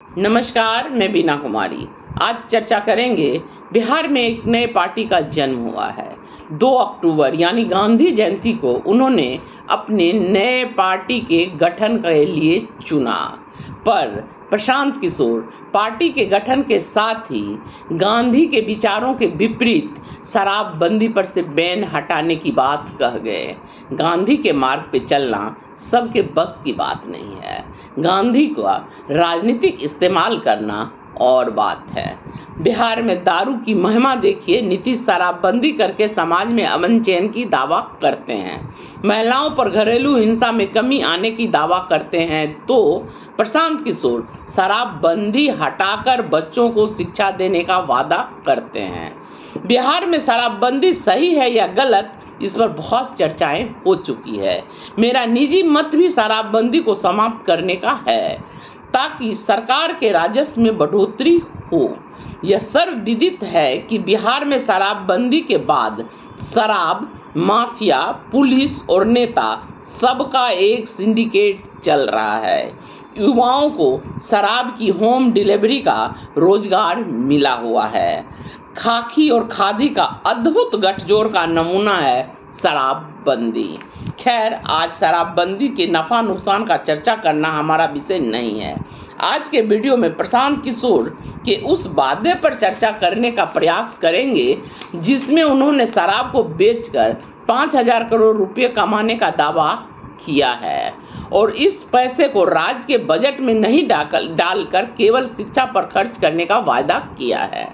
नमस्कार, मैं बीना कुमारी। आज चर्चा करेंगे, बिहार में एक नए पार्टी का जन्म हुआ है। 2 अक्टूबर यानी गांधी जयंती को उन्होंने अपने नए पार्टी के गठन के लिए चुना। पर प्रशांत किशोर पार्टी के गठन के साथ ही गांधी के विचारों के विपरीत शराबबंदी पर से बैन हटाने की बात कह गए। गांधी के मार्ग पे चलना सबके बस की बात नहीं है। गांधी का राजनीतिक इस्तेमाल करना और बात है। बिहार में दारू की महिमा देखिए। नीतीश शराबबंदी करके समाज में अमन चैन की दावा करते हैं, महिलाओं पर घरेलू हिंसा में कमी आने की दावा करते हैं, तो प्रशांत किशोर शराबबंदी हटाकर बच्चों को शिक्षा देने का वादा करते हैं। बिहार में शराबबंदी सही है या गलत, इस पर बहुत चर्चाएं हो चुकी है। मेरा निजी मत भी शराबबंदी को समाप्त करने का है, ताकि सरकार के राजस्व में बढ़ोतरी हो। यह सर्वविदित है कि बिहार में शराबबंदी के बाद शराब माफिया, पुलिस और नेता सबका एक सिंडिकेट चल रहा है। युवाओं को शराब की होम डिलीवरी का रोजगार मिला हुआ है। खाकी और खादी का अद्भुत गठजोड़ का नमूना है शराबबंदी। खैर, आज शराबबंदी के नफा नुकसान का चर्चा करना हमारा विषय नहीं है। आज के वीडियो में प्रशांत किशोर के उस वादे पर चर्चा करने का प्रयास करेंगे जिसमें उन्होंने शराब को बेचकर 5,000 करोड़ रुपये कमाने का दावा किया है, और इस पैसे को राज्य के बजट में नहीं डालकर केवल शिक्षा पर खर्च करने का वादा किया है।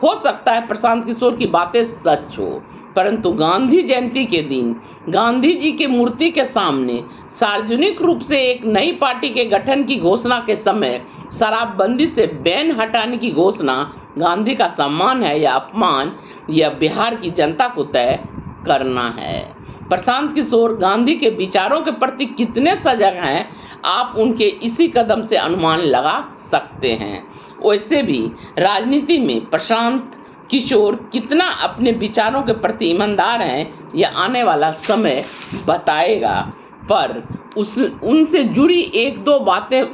हो सकता है प्रशांत किशोर की बातें सच हो, परंतु गांधी जयंती के दिन गांधी जी के मूर्ति के सामने सार्वजनिक रूप से एक नई पार्टी के गठन की घोषणा के समय शराबबंदी से बैन हटाने की घोषणा गांधी का सम्मान है या अपमान, यह बिहार की जनता को तय करना है। प्रशांत किशोर गांधी के विचारों के प्रति कितने सजग हैं, आप उनके इसी कदम से अनुमान लगा सकते हैं। वैसे भी राजनीति में प्रशांत किशोर कितना अपने विचारों के प्रति ईमानदार हैं, यह आने वाला समय बताएगा। पर उनसे जुड़ी एक दो बातें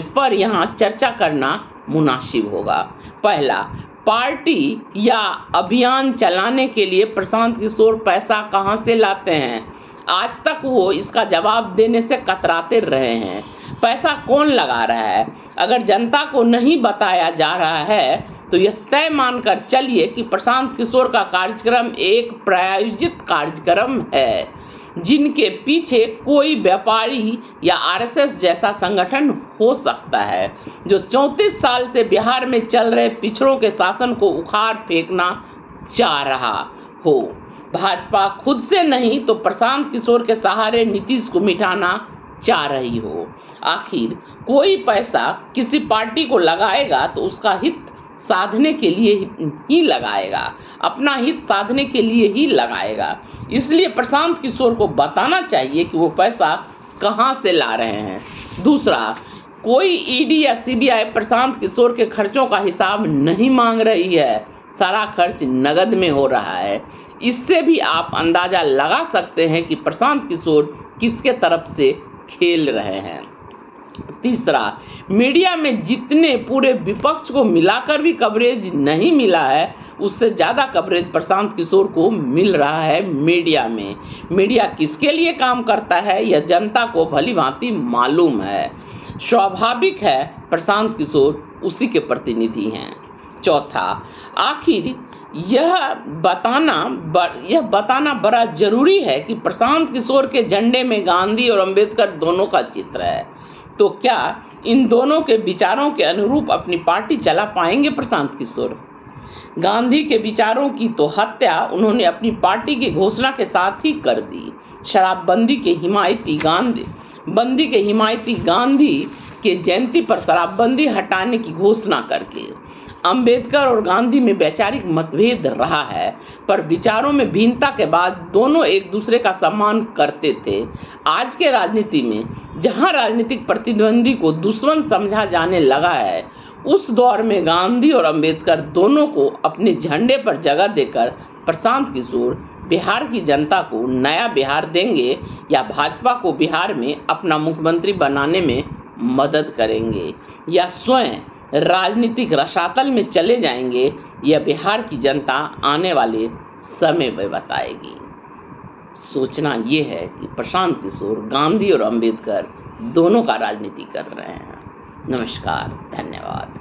पर यहाँ चर्चा करना मुनासिब होगा। पहला, पार्टी या अभियान चलाने के लिए प्रशांत किशोर पैसा कहाँ से लाते हैं? आज तक वो इसका जवाब देने से कतराते रहे हैं। पैसा कौन लगा रहा है? अगर जनता को नहीं बताया जा रहा है तो यह तय मानकर चलिए कि प्रशांत किशोर का कार्यक्रम एक प्रायोजित कार्यक्रम है, जिनके पीछे कोई व्यापारी या आरएसएस जैसा संगठन हो सकता है, जो 34 साल से बिहार में चल रहे पिछड़ों के शासन को उखाड़ फेंकना चाह रहा हो। भाजपा खुद से नहीं तो प्रशांत किशोर के सहारे नीतीश को मिटाना चाह रही हो। आखिर कोई पैसा किसी पार्टी को लगाएगा तो उसका हित साधने के लिए ही लगाएगा, अपना हित साधने के लिए ही लगाएगा। इसलिए प्रशांत किशोर को बताना चाहिए कि वो पैसा कहाँ से ला रहे हैं। दूसरा, कोई ईडी या सीबीआई प्रशांत किशोर के खर्चों का हिसाब नहीं मांग रही है। सारा खर्च नगद में हो रहा है। इससे भी आप अंदाजा लगा सकते हैं कि प्रशांत किशोर किसके तरफ से खेल रहे हैं। तीसरा, मीडिया में जितने पूरे विपक्ष को मिलाकर भी कवरेज नहीं मिला है, उससे ज़्यादा कवरेज प्रशांत किशोर को मिल रहा है मीडिया में। मीडिया किसके लिए काम करता है यह जनता को भली भांति मालूम है। स्वाभाविक है प्रशांत किशोर उसी के प्रतिनिधि हैं। चौथा, आखिर यह बताना बड़ा जरूरी है कि प्रशांत किशोर के झंडे में गांधी और अंबेडकर दोनों का चित्र है, तो क्या इन दोनों के विचारों के अनुरूप अपनी पार्टी चला पाएंगे प्रशांत किशोर? गांधी के विचारों की तो हत्या उन्होंने अपनी पार्टी की घोषणा के साथ ही कर दी। शराबबंदी के हिमायती गांधी के जयंती पर शराबबंदी हटाने की घोषणा करके। अंबेडकर और गांधी में वैचारिक मतभेद रहा है, पर विचारों में भिन्नता के बाद दोनों एक दूसरे का सम्मान करते थे। आज के राजनीति में जहां राजनीतिक प्रतिद्वंदी को दुश्मन समझा जाने लगा है, उस दौर में गांधी और अंबेडकर दोनों को अपने झंडे पर जगह देकर प्रशांत किशोर बिहार की जनता को नया बिहार देंगे या भाजपा को बिहार में अपना मुख्यमंत्री बनाने में मदद करेंगे या स्वयं राजनीतिक रसातल में चले जाएंगे, यह बिहार की जनता आने वाले समय में बताएगी। सोचना ये है कि प्रशांत किशोर गांधी और अंबेडकर दोनों का राजनीति कर रहे हैं। नमस्कार, धन्यवाद।